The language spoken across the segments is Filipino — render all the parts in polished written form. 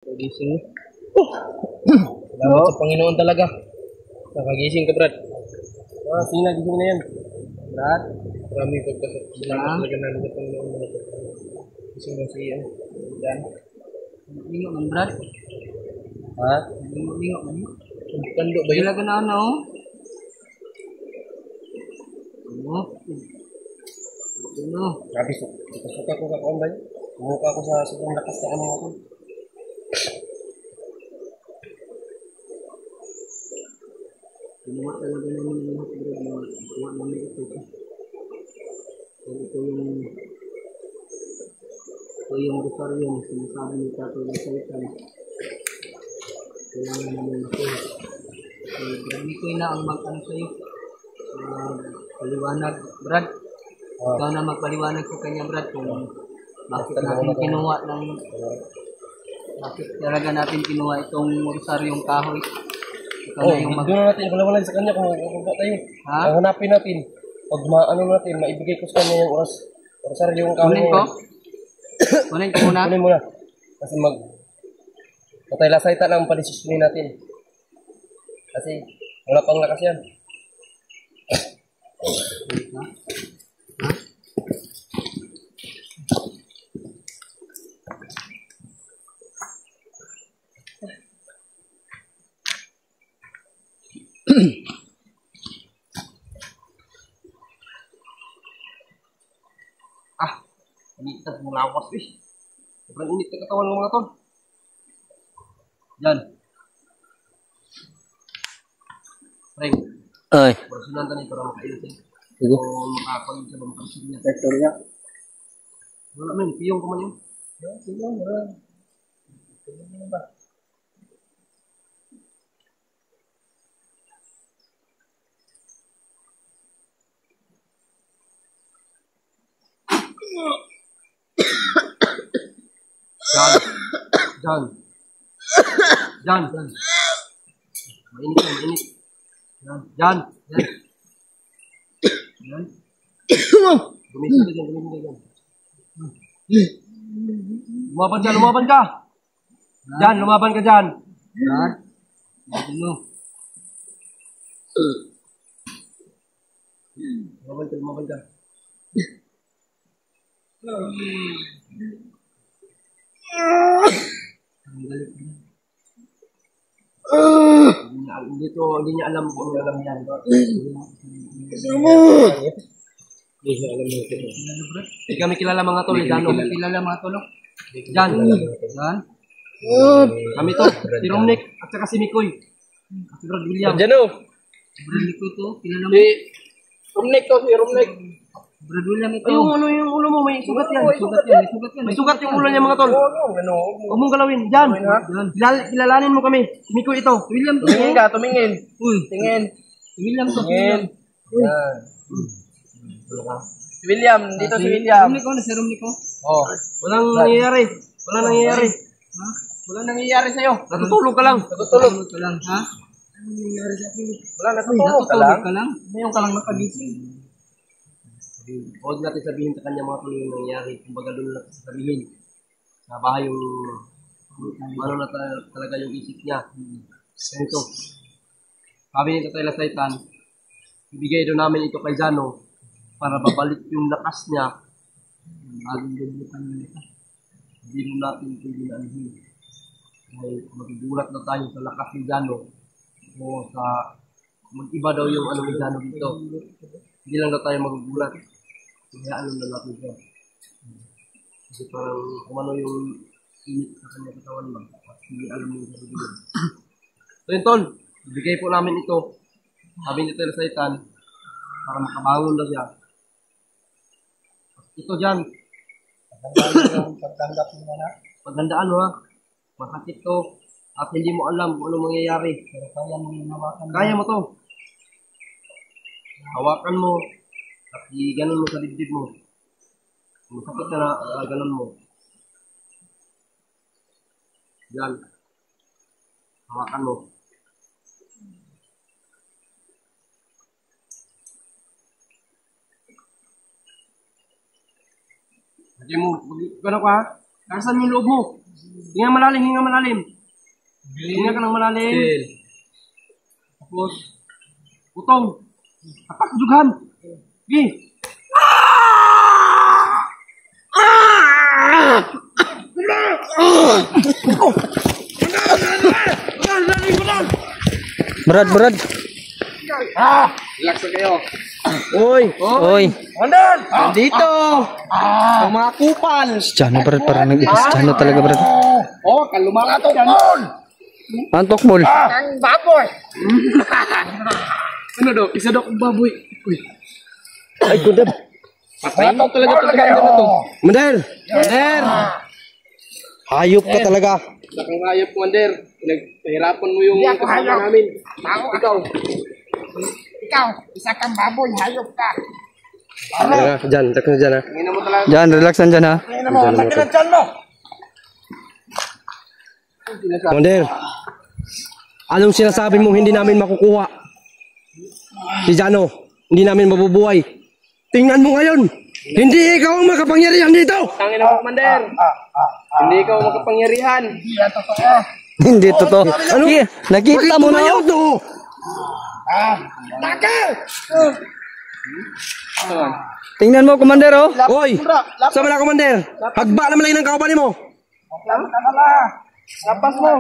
Gising mo. Salamat sa Panginoon talaga. Nakagising ka, Brad. Sino gising na yan? Brad, maraming pagpasalamat talaga namin sa Panginoon. Gising na siya. Dan. Lingo man, Brad. Ha? Lingo man. Kando ba yun? Ilaga na ano? Ano? Ano? Grabe, suka ko kakuan ba yun? Sumuka ko sa sobrang lakas na ano ako. Ginawa talaga namin ang lahat, Brad. Gawa namin ito. Ito yung rosaryo na sinasabi ni Tato ng Sultan. Kailangan namin ito. So, grabe ko na ang mag-ano sa'yo. Paliwanag, Brad. Ikaw na magpaliwanag sa kanya, Brad, kung bakit natin kinuha ng bakit talaga natin kinuha itong rosaryong kahoy. Ikaw na yung doon natin ipalawalan sa kanya kung magpapagawa tayo. Ha? Hanapin natin. Pag maano natin, maibigay ko sa kanya yung orasar yung kahoy. Kunin ko? Kunin ko muna? Kunin mo na. Kasi patay-lasayta lang ang padisisunin natin. Kasi wala pang lakas yan. Ha? Init na mulawas eh. Sobrang init na katawan ng mga tol. Yan. Frank. Ay. Porsunan tani para makainit eh. Sige. O makakakunin sa mga kapsin niya. Vector niya. Wala man, piyong ko man yun. Sige, wala. Jan. Mainit na, mainit. Jan. Gumising ka dyan. Lumaban ka. Jan, lumaban ka dyan. Brad? Ano? Lumaban ka. Ang galit na. Hindi niya alam kung ano alam yan. Hindi siya alam mo ito. Kilala, Brad? Hindi kami kilala mga tol. Kilala mga tulok? Jan. Yan? Kami to. Si Romnick at saka si Mikoy. At si Brad William. Diyan o. Brad ko ito? Kilala mo? Si Romnick to, si Romnick. Brad William ito? Ano yung ulo mo? May sugat yan. May sugat yung ulo niya mga tol. Ano? Huwag mong galawin. Jan. Kilalanin mo kami. Si Mikoy ito. William to? Tumingin ka, tumingin. Uy, Tingin. William to? Tingin. Yan. Si William, dito si William. Romnick ko? Nasa Romnick ko? Oh. Walang nangyayari. Walang nangyayari. Ha? Walang nangyayari sa'yo. Natutulog ka lang. Natutulog. Tulog ka lang, ha? Ano nangyayari sa akin? Wala, Uy, natutulog ka lang. natutulog ka lang? Ngayon ka lang nakagising. Huwag natin sabihin sa kanya mga tuloy yung nangyayari. Kumbaga doon natin sabihin. Sa bahay yung ano na talaga yung isip niya. Ito. Sabi ni Tatay Lasaitan, ibigay doon namin ito kay Jano para babalik yung lakas niya. At hindi doon natin ito ginanhin. Dahil magigulat na tayo sa lakas ni Jano. O sa mag-iba daw yung ano ni Jano dito. Hindi lang daw tayo magugulat. Kaya alam na natin siya. Kasi parang kung ano yung init sa kanya katawan lang. At hindi alam mo yung sasabihin. So yun tol, ibigay po namin ito. Sabi ni Tatay Lasaitan para makabangon na siya. Ito dyan. Pagtanggap mo na. Paghandaan mo ha. Masakit to. At hindi mo alam kung ano mangyayari. Pero kaya mo yung hawakan. Kaya mo to. Hawakan mo. At i-ganon mo sa dibdib mo. Masakit na ganon mo. Yan. Hawakan mo. Hindi mo, gano'n ka ha? Kasan yung loob mo. Hinga malalim, hinga malalim. Hinga ka ng malalim. Tapos, utong. Tapak, jughan. Sige. Brad, Brad. Relax na kayo. Oy. Mandan! Dito! Mga kupal! Si Chano, Brad, parang nag-ipas Chano talaga, Brad. Oh, kalumaka to, Paul! Antok, Mol. Ang baboy! Ano daw? Isa daw kong baboy. Uy. Ay, gundab. Patay talaga ito na to. Mander! Mander! Hayop ka talaga. Lakang hayop, Mander. Pinaghirapan mo yung kasama namin. Ikaw. Ikaw, isa kang baboy, hayop ka. Diyan, relax na dyan ha. Ngayon mo talaga. Diyan, relax na dyan, ha. Tingnan mo, laki ng tiyan mo. Mander, anong sinasabi mo hindi namin makukuha? Si Jano, hindi namin mabubuhay. Tingnan mo ngayon, hindi ikaw ang makapangyarihan dito! Tangin mo, Mander. Hindi ikaw ang makapangyarihan. Hindi totoo. Ano? Nakita mo na yun. Tingnan mo, Commander, oh. Hoy, sama na, Commander. Hagba naman lang ng kauban mo. Lapas mo.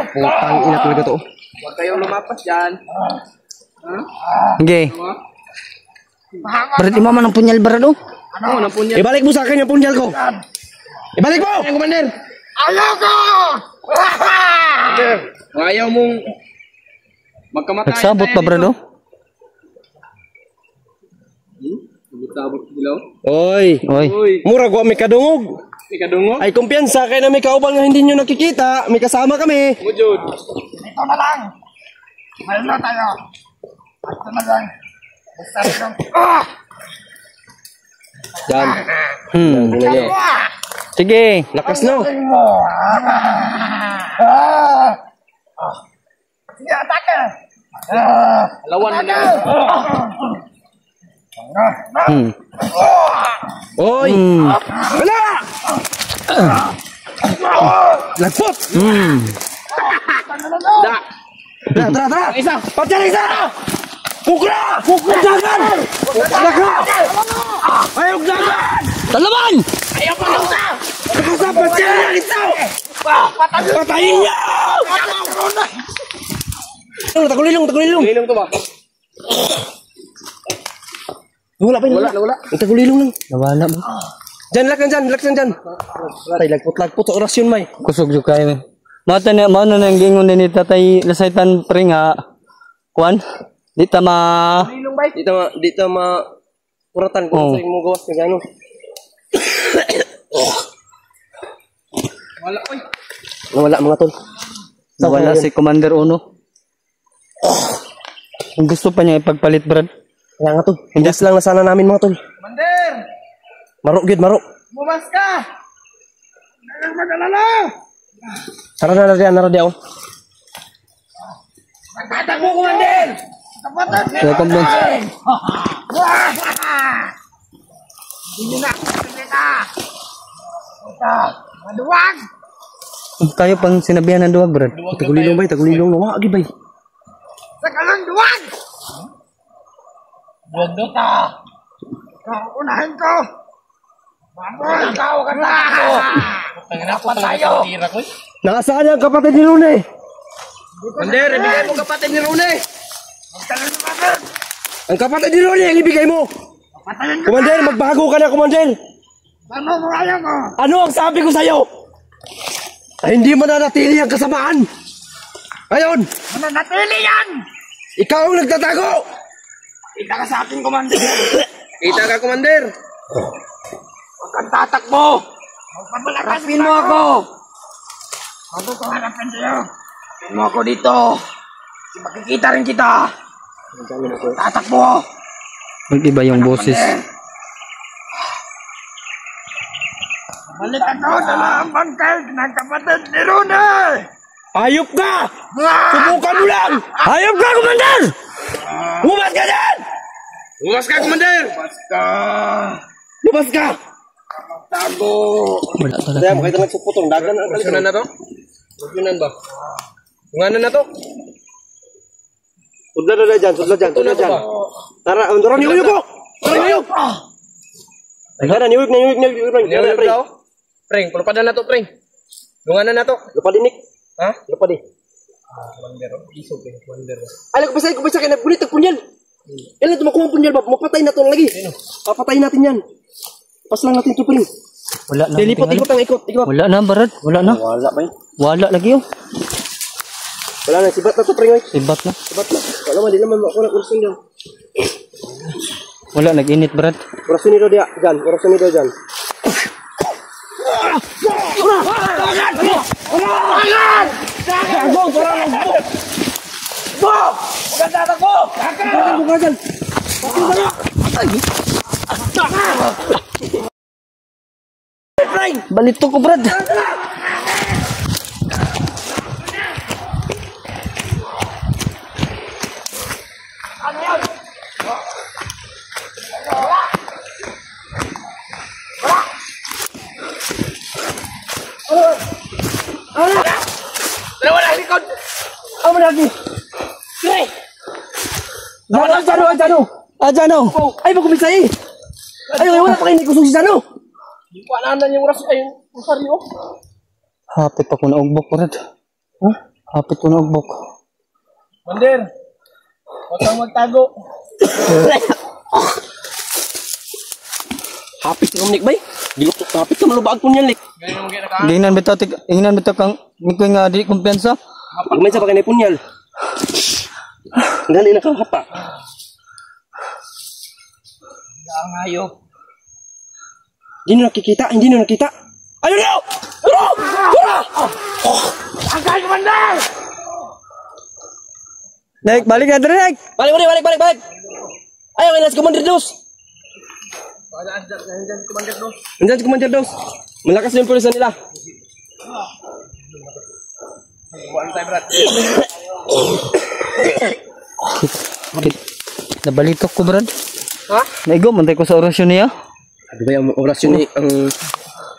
Putang ina talaga to. Huwag kayong lumapas dyan. Okay. Brad, imama ng punyal, Brad, oh. Ano, ng punyal? Ibalik mo sa akin yung punyal ko. Ibalik mo! Ang Commander! Ayoko! Kung ayaw mong magkamatay. Nagsabot pa, Brad, oh. Nagsabot dilaw? Oy! Mura ko, may kadungog. May kadungog? Ay, kumpiyansa kayo na may kauban nga hindi nyo nakikita. May kasama kami. Mujud. Ito na lang. Mayroon na tayo. Ito na lang. Basta lang. Yan. Yan. Sige. Lakas no. Sige, atake. Lawan mo na. Oy! Wala! Lagpot! Tara! Isa! Patyan isa! Kukra! Dagan! Ayok dagan! Talaman! Ayaw pa lang ka. Nakasa patyan yan ito! Patayin niya! Tagulilong! Tagulilong to ba? Wala pa yun. Wala. Ang tagulilong lang. Nawala ba? Diyan, relax na dyan. Tay, lagpot sa orasyon, may. Kusog yung kayo, eh. Mao na nang gingon din ni Tatay Lasaitan pre nga. Kuan? Di ta ma... Di ta ma... Kuratan kung sa mo gawas na gano'n. Wala mga tol. Nawala si Commander Uno. Kung gusto pa niya ipagpalit, Brad. Kaya nga tol, hindas lang na sana namin mga tol. Mander! Marok, Bumas ka! Nang mag-alala! Tara na ako. Magtatag mo, Mander! Kapatag mo! Welcome doon. Hindi na! Ito! Maduwag! Kayo pang sinabihan ng duwag, Brad. Tagulilong bay. Wagi bay. Sa kalang duwag! Duwag do ta! Ikaw, unahin ko! Mamon! Ikaw ka na ako! Dapat tayo! Nakasaan ang kapatid ni Rune? Mander, ibigay mo kapatid ni Rune! Magtalan mo, Mander! Ang kapatid ni Rune, ang ibigay mo! Patayin ko! Commander, magbago ka na, Commander! Ano mo ayaw ko? Ano ang sabi ko sa'yo? Ay, hindi mananatili ang kasamaan! Ngayon, Mananatili yan! ikaw ang nagtatago! Kita ka sa akin, Commander! Kita ka, Commander! Huwag kang tatakbo! Harapin mo ako! Bago ko harapin sa'yo! Harapin mo ako dito! Makikita rin kita! Tatakbo! Mag-iba yung boses. Balik ako sa ang bangkay ng kapatid ni Rune! Hayop ka! Subukan mo lang! Hayop ka, Commander! Lumabas ka dyan! Lumabas ka, Commander! Lumabas ka! Tago! Kaya mo kayo nagsuputong dagan. Rasyonan na to? Rasyonan ba? Tunganan na to? Sudla na dyan, sudla dyan. Tara, unturan niyo ko! Unturan niyo! Tara, niwig na. Preng, pulupadan na to, Preng. Tunganan na to. Lupadinik. Ha? Lupadik. Commander, isog eh, Commander. Ay, kumpisa kayo, nagbulit, nagpunyal. Yan lang, tumakuha ang punyal, mapatay na to lagi. Papatayin natin yan. Pas lang natin ito, Preng. Wala na. Ikot ang ikot. Wala na, Brad. Wala na. Wala pa yun. Wala lagi yun. Wala na, sibat na to, Preng. Sibat na. Wala man, di naman ako na kursin dyan. Wala, nag-init, Brad. Kursin nito dyan. Balito ko, Brad. Jano! Ay, magkumisay! Ay, wala pa kayo kusong si Jano! Hindi ko alanan yung rosaryo. Hapit ako na ugbok, Brad. Ha? Hapit ko na ugbok. Commander, huwag kang magtago. Hapit ka Nick, bay? Hapit ka malubag ko niyan, Nick. Ingnan bitaw kang mikoy nga di kumpiyansa. Gumay sa pakanay punyal. Dali na ka hapa. Ang hayop. Hindi na nakita. Ayun na! Angkay, Commander! Nek, balik na, Nek! Balik! Ayaw, kailan si Commander Dos. Nandiyan si Commander Dos. Malakas yung pulisan nila. Nabalitok ko, Brad. Ha? Naigo, mantay ko sa orasyon niya. Ano ba yung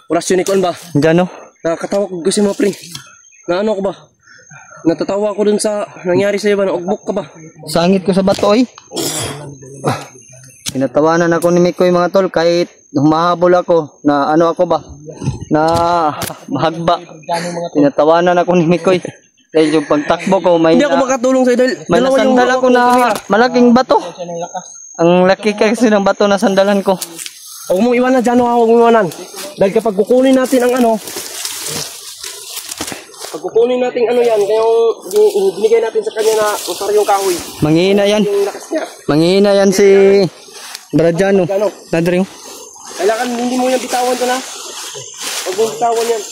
orasyon ni Kuan ba? Diyan, no? Nakakatawa ko kasi mga pre. Na ano ko ba? Natatawa ko dun sa nangyari sa'yo ba? Naugbok ka ba? Sangit ko sa bato, eh. Tinatawanan ako ni Mikoy, mga tol, kahit humahabol ako na ano ako ba? Na mahagba. Tinatawanan ako ni Mikoy. Dahil yung pagtakbo ko, Hindi ako makatulong sa'yo dahil may nasandal ako na malaking bato. Ang laki kasi ng bato na sandalan ko. Huwag mong iwanan dyan, huwag mong iwanan. Dahil kapag kukunin natin ang ano, pag kukunin natin ano yan, kayong binigay natin sa kanya na usaryong kahoy. Manghihina yan. Yung lakas niya. Manghihina yan si Bradiano. Nadring. Kailangan hindi mo yan bitawan ito na. Huwag mong bitawan yan.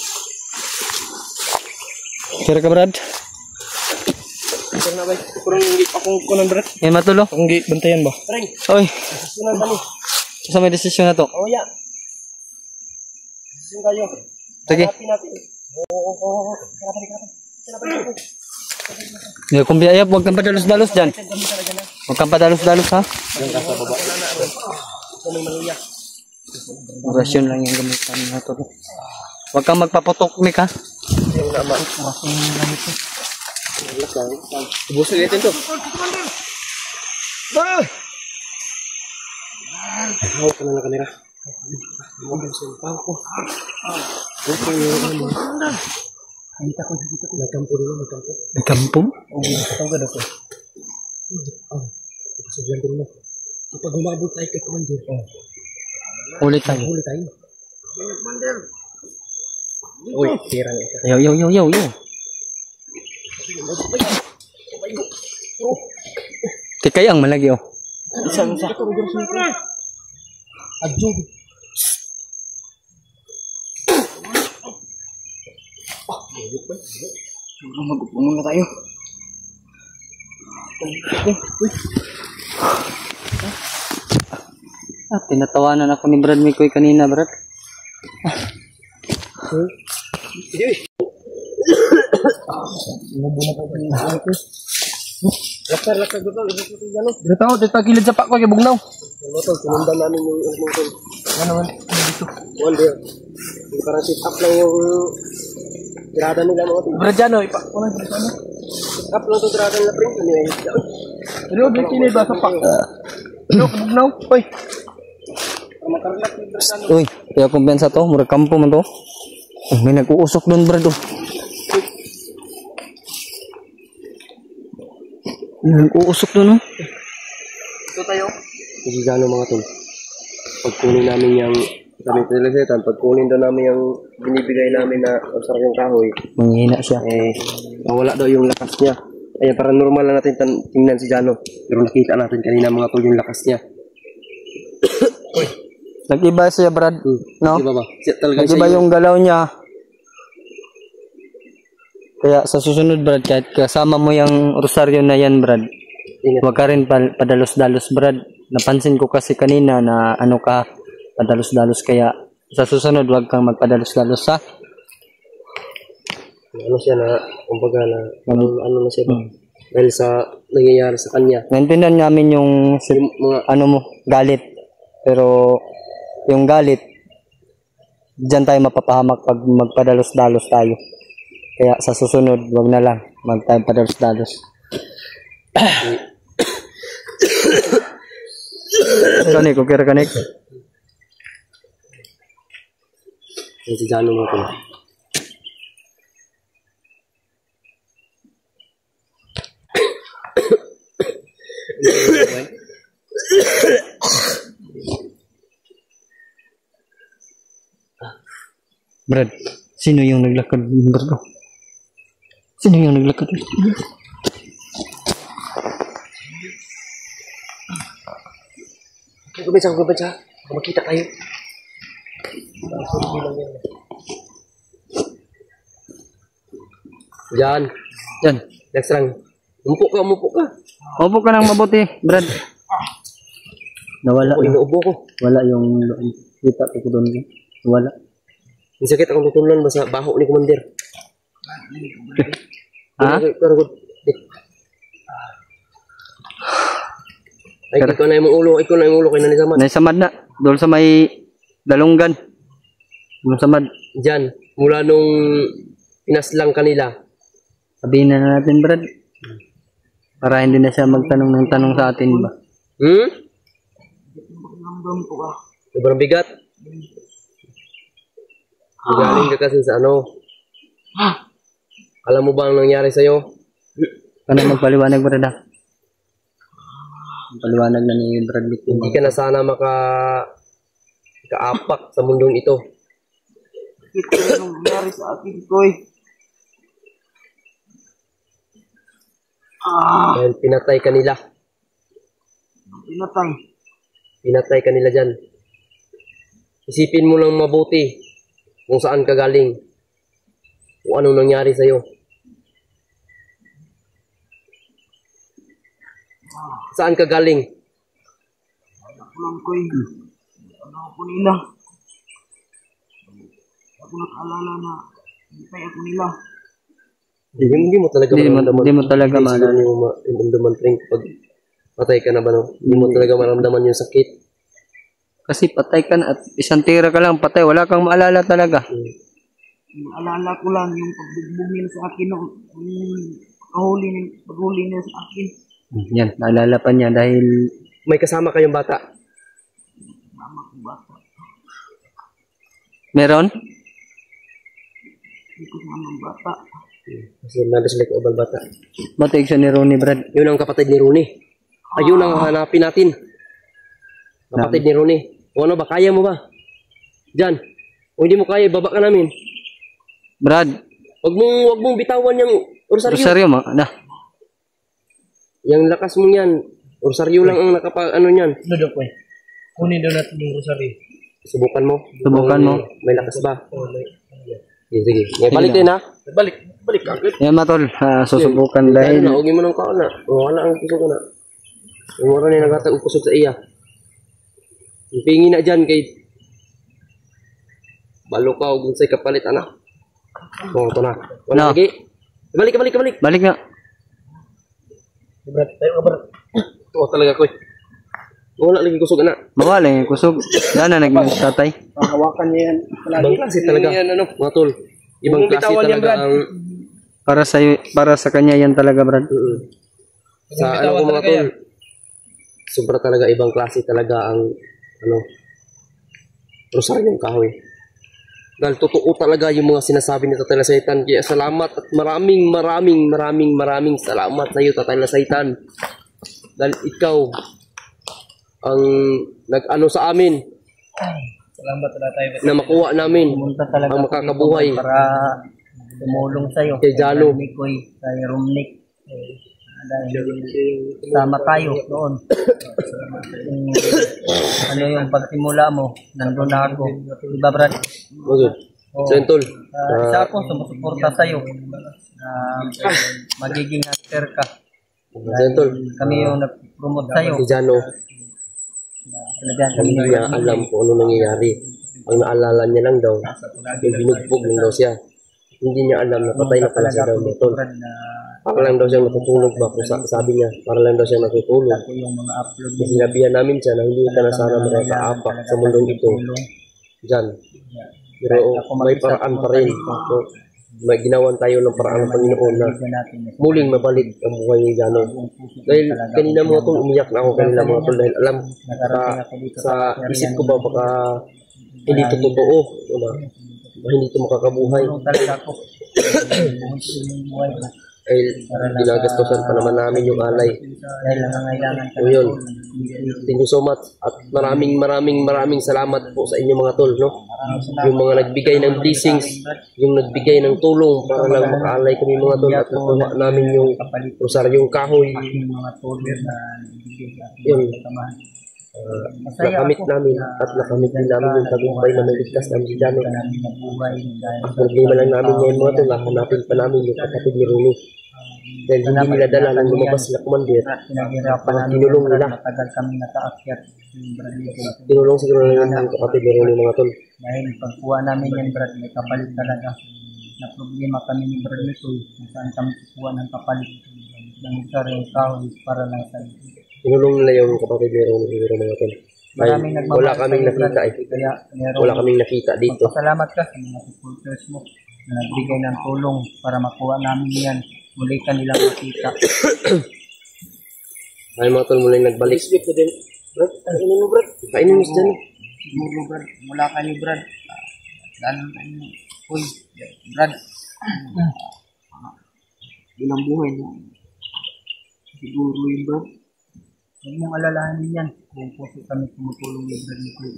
Sure ka, Brad? Sure na ba? Kurang akong kunan, Brad. Yan matulo. Ang bantayan ba? Ring, Oy, sunan ba ni? sa may desisyon na to. Oh, yan. Susun tayo. Sige. Hanapin natin. Oo. Hindi kung biyayap, huwag kang padalos-dalos dyan. Huwag kang padalos-dalos, ha? Orasyon lang yung gamitan na to. Huwag kang magpaputok, Mik, ha? Ubusin natin to. Hawak ka na ng kamera. Nagkampo dulu, nagkampo. Nagkampo? Tahu gak dokter? Sebelah dulu. Kapag gumabot tayo kay Commander. Ulit tayo. Ulit tayo. Uy, tira na ito. Yo. Tikayang malagi, oh. Isa. Adjo. Mag-upo muna tayo. Tinatawanan ako ni Brad Mikoy kanina, Brad. Lakad ko to. Dito ako, dito gilid sa pak ko, kay Bugnaw. Tol, sinundan namin yung tol. Ano man, dito. One day. Yung parang sit up lang yung tirada nila mga tol. Brad Jano, ipak ko lang dito. Sit up lang yung tirada nila, pre. Ano yan? Ano, dito kinid ba sa pak? Ano, Bugnaw? Uy. Uy, kaya kumpensa to, murag kampo man to. Oh, may nag-uusok doon, Brad. Oh. May nag-uusok doon, oh. Ito tayo. Hindi gano'n mga tol. Pagkunin namin yung kami telesetan, pagkunin daw namin yung binibigay namin na sarap yung kahoy, Manghina siya. mawala daw yung lakas niya. Kaya para normal lang natin tingnan si Jano. Pero nakita natin kanina mga tol yung lakas niya. Nag-iba siya, Brad. No? Di ba ba? Talaga Nag-iba siya yung galaw niya. Kaya sa susunod, Brad, kahit kasama mo yung rosaryo na yan, Brad, Ingat. huwag ka rin padalos-dalos, Brad. Napansin ko kasi kanina na ano ka, padalos-dalos. Kaya sa susunod, huwag kang magpadalos-dalos, ha? Ano siya na, kumbaga na, ano na siya ba? Dahil sa nangyayari sa kanya. Naintindihan namin yung Mga, ano mo, galit. Pero yung galit, diyan tayo mapapahamak pag magpadalos-dalos tayo. Kaya sa susunod, wag na lang magpadalos-dalos. Kanik, okay ra kanik. si Jano mga tol. Brad, sino yung naglakad, bro? Sino yung naglakad? Kumpetsa. Makita kayo. Yan. Yan. Next lang. Umupo ka. Upo ka nang mabuti, Brad. Nawala. Ako, inuubo ko. Wala yung kita ko doon. Wala. Ang sakit akong tutulan ba sa baho ni Commander. Ha? Pero good. Ay, ikaw na yung ulo. Ikaw na yung ulo. Kaya nanisaman. Naisamad na. Doon sa may dalunggan. Doon samad. Diyan. Mula nung pinaslang kanila. Sabihin na natin, Brad. Para hindi na siya magtanong ng tanong sa atin ba? Sobrang bigat. Galing ka kasi sa ano. Alam mo ba ang nangyari sa'yo? Ano magpaliwanag, Brad, ha? Magpaliwanag na ni Brad Lick. Hindi ka na sana kaapak sa mundong ito. Ito yung nangyari sa akin, Koy. Dahil pinatay ka nila. Pinatay. Pinatay ka nila dyan. Isipin mo lang mabuti kung saan ka galing. Kung anong nangyari sa'yo. Saan ka galing? Ako lang, Koy. Ano ako nila? Ako nag-alala na hintay ako nila. Hindi mo talaga Hindi mo talaga maramdaman yung maramdaman kapag patay ka na ba, no? Hindi mo talaga maramdaman yung sakit. Kasi patay ka na at isang tira ka lang patay. Wala kang maalala talaga. Naalala ko lang yung pagbugbog nila sa akin nung paghuli nila sa akin. Yan, naalala pa niya dahil May kasama kayong bata. Mama ko bata. meron. Hindi ko mamang bata. Kasi nadaslike obal bata. Batig siya ni Ronnie, Brad. Yun ang kapatid ni Rooney. Ayun ang hanapin natin. Kapatid ni Rooney. O ano ba? Kaya mo ba? Diyan. O hindi mo kaya, baba ka namin. Brad, Wag mong bitawan yung rosaryo. Rosario mo. Na. Yung lakas mo yan. Rosaryo lang ang ano niyan. Ano daw po eh? Kunin daw natin yung rosary. Subukan mo. Subukan mo. May lakas ba? Oh, Sige. Balik din ha. Balik ka agad. Yan matol, susubukan dahil Dahil na, huwag mo nang kaon na. Wala ang puso ko na. Yung mura na nagatag ang puso sa iya. Yung pingi na dyan kay balo ka o gunsay kapalit anak. O, ito na. Wala No. lagi. Balik. Balik nga. Brad, tayo ka, Brad. Ito talaga ko eh. Wala lagi kusog, anak. Bawal eh, kusog. Yan na nag-news tatay. Hawakan niya yan. Ibang klase talaga. Mga tol. Ibang klase talaga ang... Para sa kanya yan talaga, Brad. Sa ano ko mga tol, sobra talaga ibang klase talaga ang rosaryong kahoy. Dahil totoo talaga yung mga sinasabi ni Tatay Lasaitan. Kaya salamat at maraming salamat sa iyo, Tatay Lasaitan. Dahil ikaw ang nag-ano sa amin. Salamat na tayo. Na makuha namin Pumunta talaga ang makakabuhay. para tumulong sa'yo. Kay Jalo. Kay Mikoy, kay Rumnik. Dahil sama tayo noon. Ano yung pagsimula mo, nandun na ako. Diba, Brad? Okay. So yun, tol. Isa ako, sumusuporta sa'yo. Magiging hunter ka. So yun, tol. Kami yung nag-promote sa'yo. Si Jano, Talagang kami hindi niya alam kung ano nangyayari. Ang naalala niya lang daw, yung binugbog lang daw siya. Hindi niya alam na patay na pala siya daw, tol. Para lang daw siya natutulog ba? Kung sabi niya, para lang daw siya natutulog. yung mga upload Kasi sinabihan namin siya na hindi ka na sana makakaapak sa mundong ito. Diyan. Pero may paraan pa rin. May ginawan tayo ng paraan ng Panginoon na muling mabalik ang buhay ni Jano. Dahil kanina mga tol, umiyak na ako kanina mga tol. Dahil alam, sa isip ko ba baka hindi ito totoo. Baka hindi ito makakabuhay. talaga ako. Dahil ginagastosan pa naman namin yung alay. Dahil nangangailangan ka So yun, thank you so much at maraming salamat po sa inyo mga tol, no? Yung mga nagbigay ng blessings, yung nagbigay ng tulong para lang makaalay kami mga tol at nakuha namin yung rosaryong kahoy. yung mga tulong na ibigay sa ating Yun, kasamahan. nakamit namin at nakamit din namin yung tagumpay na may ligtas namin si Jano. Namin nabuhay dahil Problema lang namin ngayon mga tol, hanapin pa namin yung kapatid ni Rumi. Dahil hindi nila dala lang lumabas sila kumandir. pinaghirapan namin Tinulong nila. matagal kami nakaakyat yung Brad Mikoy. Tinulong siguro lang yung kapatid ni Rumi mga tol. Dahil pagkuha namin yan, Brad, may kapalit talaga. Na problema kami ni Brad Mikoy kung saan kami kukuha ng kapalit ng sarang kahoy para lang sa Tinulong nila yung kapatid ni Rumi siguro mga tol. Ay, wala kaming nakita eh. Kaya meron Wala kaming nakita dito. Salamat ka sa mga supporters mo na nagbigay ng tulong para makuha namin yan. Muli ka nilang makita. Ay mga tol, muli nagbalik. Brad, kainin mo Brad. Kainin mo si Jano. Siguro, Brad, mula kayo, Brad. Lalo kayo. Uy, Brad. Ilang buhay mo. Siguro yun, Brad. Huwag mong alalahanin yan. Kung puso kami tumutulong ni Brad Mikoy.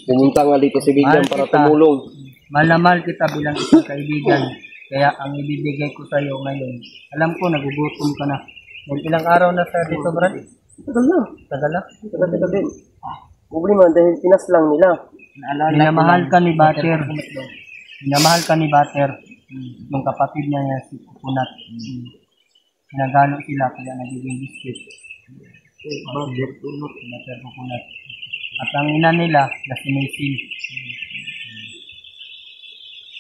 Pumunta nga dito si Bigyan para tumulong. Mahal na mahal kita bilang isang kaibigan. Kaya ang ibibigay ko sa iyo ngayon, alam ko nagugutom ka na. Ilang araw na sa dito, Brad? Tagal na. Tagal na? Tagal din. Problema dahil pinas lang nila. Minamahal ka ni Bater. Minamahal ka ni Bater. Yung kapatid niya si Kukunat. Sinagano sila kaya nagiging biscuit. Bater Kukunat. At ang ina nila, na si Macy.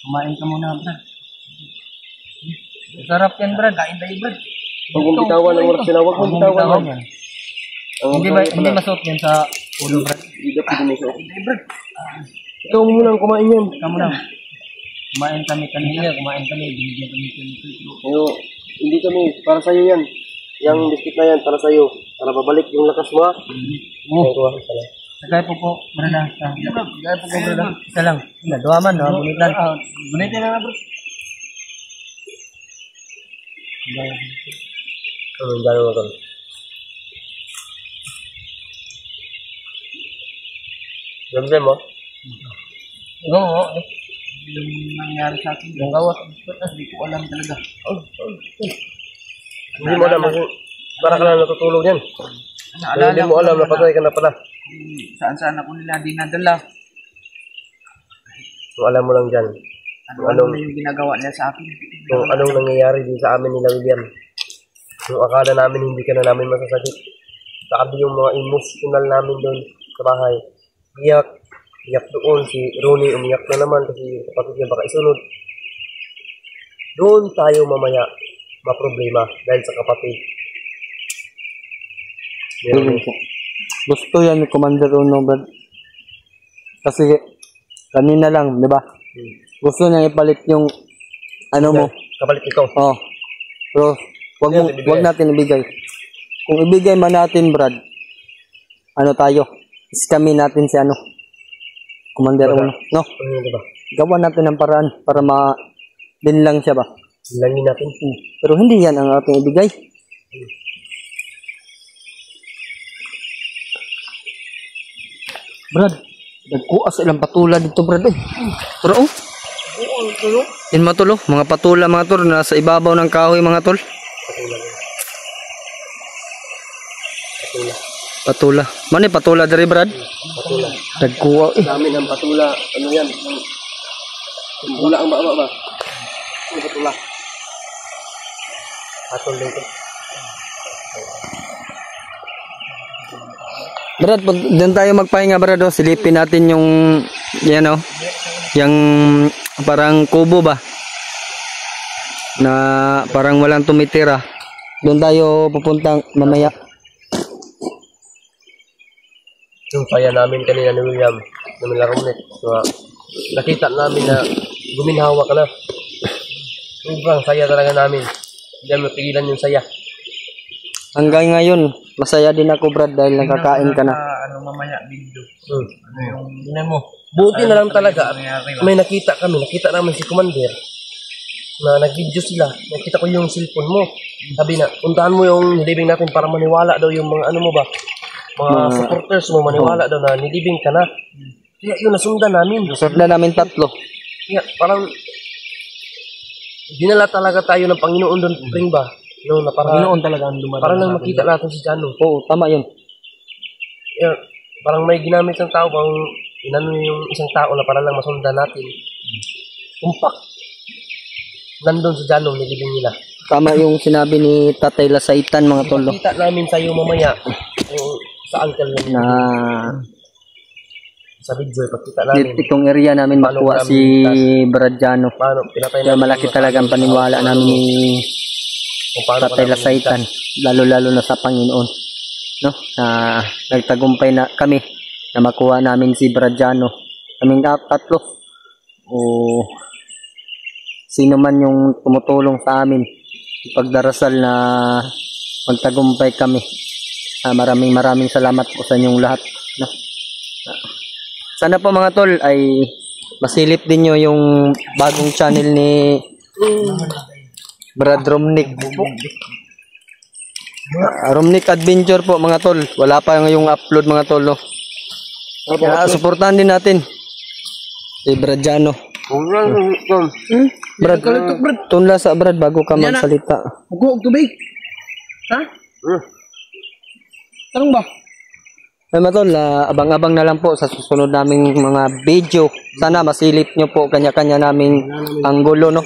Kumain ka muna, Brad. Sarap yan, Brad. Kain tayo, Brad. Huwag mong bitawan ang oras sila. Huwag mong bitawan. yan. Hindi masuot yan sa ulo, Brad. Hindi ka pwede mo siya. Ikaw muna ang kumain yan. Kamu na. Kumain kami kanina. Kumain kami. Binigyan kami kanina. Pero hindi kami. Para sa'yo yan. Yung biscuit na yan para sa'yo. Para babalik yung lakas mo. Sagay po, Brad. Sagay po, Brad. Isa lang. Dua man, no? Bunitan. Bunitan na, Brad. Gano'n na to. Ramdam mo? Oo. Yung nangyari sa akin. Yung gawa sa biskuit, hindi ko alam talaga. Hindi mo alam. Para ka lang natutulog yan. Hindi mo alam na patay ka na pala. Saan-saan ako nila dinadala. Kung alam mo lang dyan. Ano yung ginagawa niya sa akin. Kung anong nangyayari din sa amin nila William. Kung akala namin hindi ka na namin masasakit. Sabi yung mga emotional namin doon sa bahay. Iyak doon. Si Ronnie umiyak na naman kasi kapatid niya baka isunod. Doon tayo mamaya maproblema dahil sa kapatid. Yun po. Gusto yan ni Commander Uno, Brad. Kasi kanina lang, di ba? Gusto niya ipalit yung ano mo. Kapalit ito. Oh. Pero wag natin ibigay. Kung ibigay man natin, Brad, ano tayo? Iskamin natin si ano? Commander Uno. No? Diba? Gawa natin ng paraan para din lang siya ba? Bilangin natin. Pero hindi yan ang ating ibigay. Brad, nagkuas ilang patula dito, Brad. Pero Yan mga tol, mga patula mga tol, nasa ibabaw ng kahoy mga tol. Patula. Mana yung patula dari, Brad? Patula. Nagkuha Dami ng patula. Ano yan? Patula ang baba ba? Ano patula? Patula ito. Brad, doon tayo magpahinga, Brad. Silipin natin yung yan o. Yung parang kubo ba? Na parang walang tumitira. Doon tayo pupuntang mamaya. Yung saya namin kanina ni William, na Milaromnet. So, nakita namin na guminhawa ka na. Yung bang saya talaga namin. Hindi namin mapigilan yung saya. Hanggang ngayon, masaya din ako, Brad, dahil nakakain ka na. Ano mamaya video. Ano yung ina mo? Buti na lang talaga. May nakita kami. Nakita namin si Commander na nag-video sila. Nakita ko yung cellphone mo. Sabi na, puntahan mo yung nilibing natin para maniwala daw yung mga ano mo ba? Mga supporters mo maniwala daw na nilibing ka na. Kaya yun, nasundan namin. Nasundan namin 3. Kaya parang dinala talaga tayo ng Panginoon doon, ring ba? No, na Panginoon talaga ang dumadaan. para lang makita natin si Jano. Oo, tama yun. Yeah, parang may ginamit ng tao bang inano yung isang tao na para lang masundan natin. Tumpak. Nandun si Jano, nilibing nila. Tama yung sinabi ni Tatay Lasaitan, mga tol. No? Kita namin sa'yo mamaya yung sa uncle yun. Na Sa video, pagkita namin. itong area namin Paano makuha kami si Bradiano. Paano, pinatay Kaya malaki talagang paniwala namin ni kung paano Tatay Lasaitan, lalo-lalo na sa Panginoon. No? Na nagtagumpay na kami na makuha namin si Bradiano. Kaming 3. O sino man yung tumutulong sa amin, pagdarasal na magtagumpay kami. Maraming salamat po sa inyong lahat. No? Sana po mga tol ay masilip din nyo yung bagong channel ni Brad Romnick. Romnick Adventure po mga tol. Wala pa yung upload mga tol. No? Suportahan din natin si Bradiano. Brad, tunla sa Brad bago ka magsalita. Huwag tubig. Ha? Tanong ba? Ay matol, abang-abang na lang po sa susunod naming mga video. Sana masilip nyo po kanya-kanya naming anggulo, no?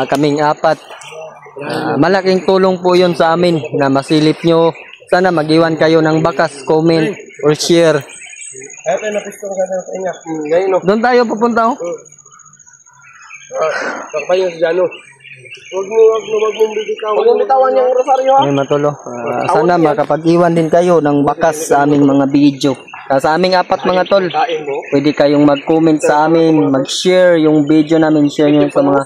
Kaming 4. Malaking tulong po yun sa amin na masilip nyo. Sana mag-iwan kayo ng bakas, comment, or share. Kaya tayo napisto ka na sa inyo. Ngayon, no? Doon tayo pupunta, oh. Kakpayin si Jano. Huwag mong bibitaw. Huwag mong bitawan yung rosaryo, ha? Ay matolo, sana makapag-iwan din kayo ng bakas sa aming mga video. Sa aming 4 mga tol, pwede kayong mag-comment sa amin, mag-share yung video namin, share nyo sa mga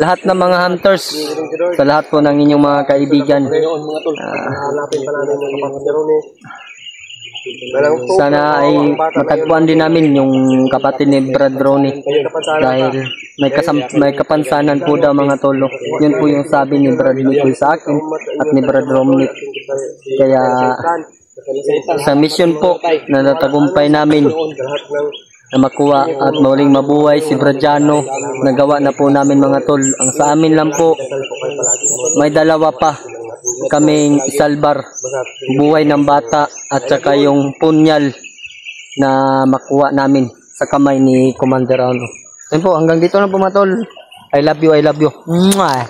lahat ng mga hunters, sa lahat po ng inyong mga kaibigan. Hanapin pa namin yung mga Sana ay matagpuan din namin yung kapatid ni Brad Ronnie dahil may kapansanan po daw mga tolo. Yun po yung sabi ni Brad Nicole sa akin at ni Brad Ronnie. Kaya sa mission po na natagumpay namin na makuha at muling mabuhay si Bradiano, nagawa na po namin mga tol. Ang sa amin lang po, may 2 pa kaming isalbar, buhay ng bata at saka yung punyal na makuha namin sa kamay ni Commander Ano. Yan po, hanggang dito na po mga tol. I love you, I love you. Mwah!